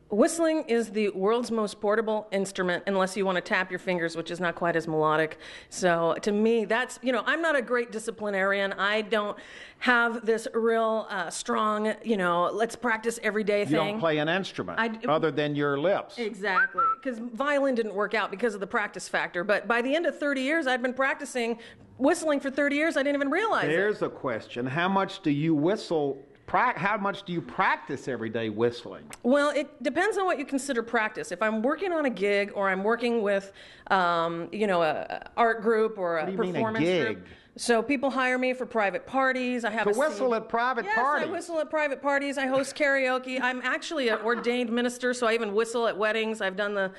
Whistling is the world's most portable instrument, unless you want to tap your fingers, which is not quite as melodic. So to me, that's, I'm not a great disciplinarian. I don't have this real strong, let's practice every day thing. You don't play an instrument other than your lips. Exactly, because violin didn't work out because of the practice factor. But by the end of 30 years, I'd been practicing whistling for 30 years. I didn't even realize it. There's a question. How much do you whistle? How much do you practice every day whistling? Well, it depends on what you consider practice. If I'm working on a gig or I'm working with, a art group or a performance group. So people hire me for private parties. I have to whistle at private parties. Yes, I whistle at private parties. I host karaoke. I'm actually an ordained minister, so I even whistle at weddings. I've done the,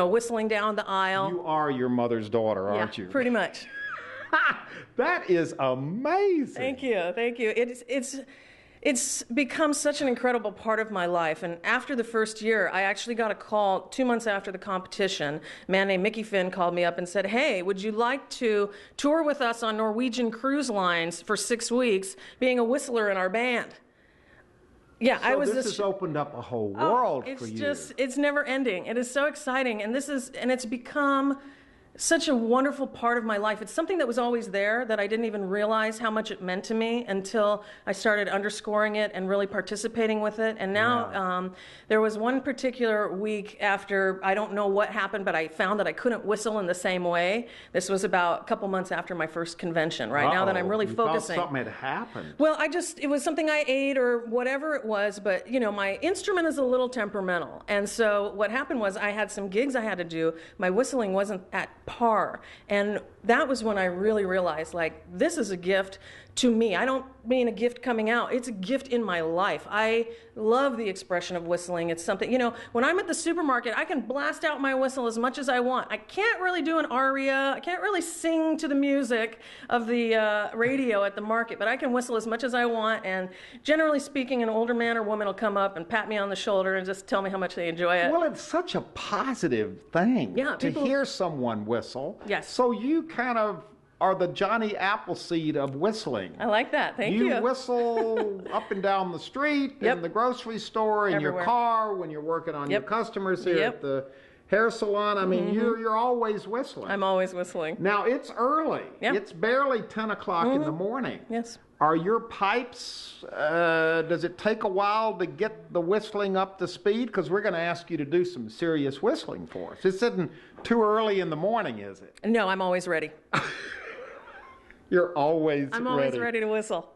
whistling down the aisle. You are your mother's daughter, aren't you? Pretty much. That is amazing. Thank you. It's become such an incredible part of my life. And after the first year, I actually got a call 2 months after the competition. A man named Mickey Finn called me up and said, hey, would you like to tour with us on Norwegian Cruise Lines for 6 weeks, being a whistler in our band? Yeah, so this has opened up a whole world for you. It's never ending. It is so exciting. And it's become such a wonderful part of my life. It's something that was always there that I didn't even realize how much it meant to me until I started underscoring it and really participating with it. And now there was one particular week after, I don't know what happened, but I found that I couldn't whistle in the same way. This was about a couple months after my first convention, right? Now that I'm really focusing. Something had happened. Well, it was something I ate or whatever it was, but my instrument is a little temperamental. And so what happened was I had some gigs I had to do. My whistling wasn't at par. And that was when I really realized, this is a gift to me. I don't mean a gift coming out. It's a gift in my life. I love the expression of whistling. It's something, when I'm at the supermarket, I can blast out my whistle as much as I want. I can't really do an aria. I can't really sing to the music of the radio at the market, but I can whistle as much as I want. And generally speaking, an older man or woman will come up and pat me on the shoulder and just tell me how much they enjoy it. Well, it's such a positive thing to hear someone whistle. Yes. So you kind of are the Johnny Appleseed of whistling. I like that. Thank you. You whistle up and down the street, in the grocery store, in your car, when you're working on your customers here at the hair salon. I mean, you're always whistling. I'm always whistling. Now, it's early. Yep. It's barely 10 o'clock in the morning. Yes. Are your pipes, does it take a while to get the whistling up to speed? Because we're going to ask you to do some serious whistling for us. This isn't too early in the morning, is it? No, I'm always ready. You're always ready. I'm always ready to whistle.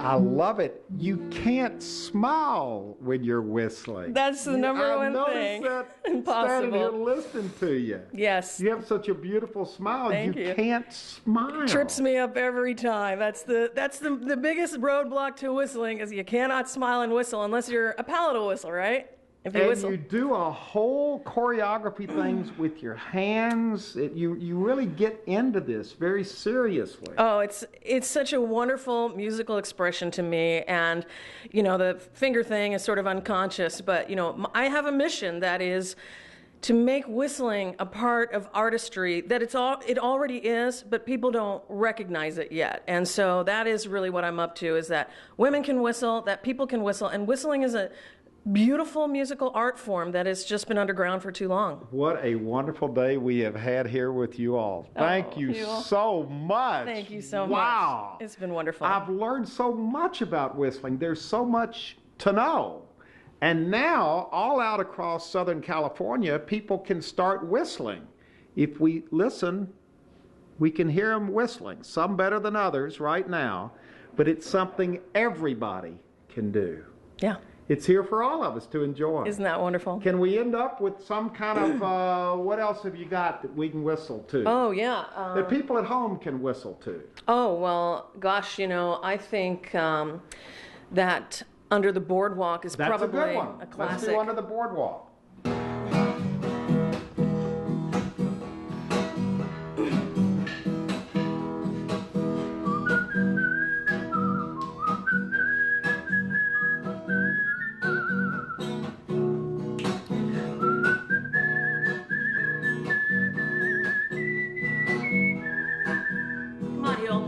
I love it. You can't smile when you're whistling. That's the number one thing. I noticed that Impossible. standing here listening to you. Yes. You have such a beautiful smile. Thank you. Can't smile. It trips me up every time. That's the biggest roadblock to whistling is you cannot smile and whistle unless you're a palatal whistle, right? If you whistle. You do a whole choreography things with your hands. You really get into this very seriously. Oh, it's such a wonderful musical expression to me, and the finger thing is sort of unconscious, but I have a mission that is to make whistling a part of artistry that it already is, but people don't recognize it yet. And so that is really what I'm up to, is that women can whistle, that people can whistle, and whistling is a beautiful musical art form that has just been underground for too long. What a wonderful day we have had here with you all. Thank you so much. Thank you so much. Wow. It's been wonderful. I've learned so much about whistling. There's so much to know. And now, all out across Southern California, people can start whistling. If we listen, we can hear them whistling, some better than others right now, but it's something everybody can do. Yeah. It's here for all of us to enjoy. Isn't that wonderful? Can we end up with some kind of, what else have you got that we can whistle to? Oh, yeah. That people at home can whistle to? Oh, well, gosh, I think that Under the Boardwalk is That's probably a good one. a classic. Let's do Under the Boardwalk. Come on, Huell.